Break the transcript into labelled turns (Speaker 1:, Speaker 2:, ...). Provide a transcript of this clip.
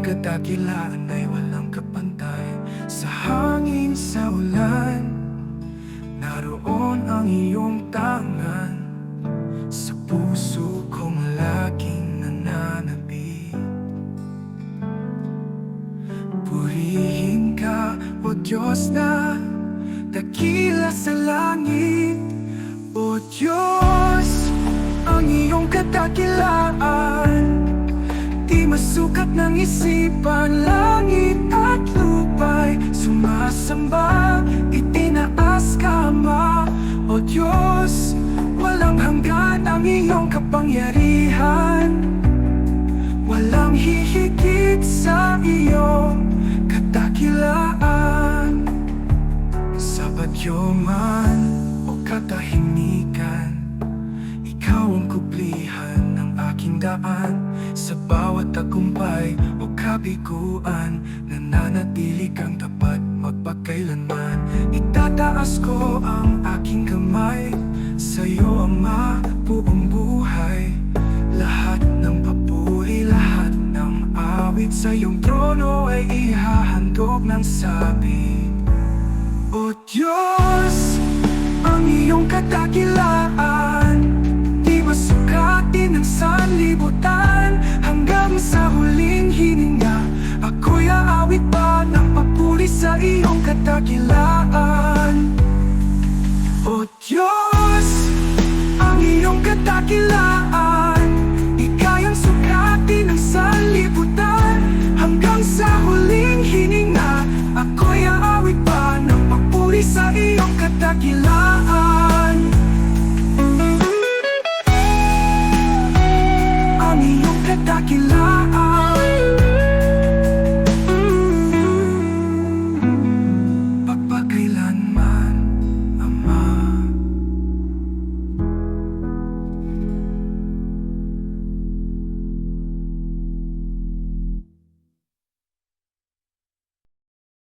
Speaker 1: kadakilaan ay walang kapantay. Sa hangin, sa ulan, naroon ang iyong tangan. Sa puso kong laging nananabik. Purihin ka, O Diyos na dakila sa langit. O Diyos, ang iyong kadakilaan di masukat ng isipan. Langit at lupa'y sumasamba, itinaas ka, Ama. O Diyos, walang hanggan ang iyong kapangyarihan. Walang hihigit sa iyong kadakilaan. Sa bagyo man o katahimikan, ikaw ang kublihan ng aking daan. Sa bawat tagumpay o kabiguan, nananatili kang tapat magpakailanman. Itataas ko ang aking kamay sa'yo, Ama, buong buhay. Lahat ng papuri, lahat ng awit sa iyong trono ay ihahandog ng sabi. O Diyos, ang iyong kadakilaan di masukatin ng sanlibutan. Hanggang sa huling hininga, ako'y aawit pa ng papuri sa iyong kadakilaan. O Diyos, ang iyong kadakilaan di kayang sukatin ng sanlibutan. Hanggang sa huling hininga, ako'y aawit pa ng papuri sa iyong kadakilaan.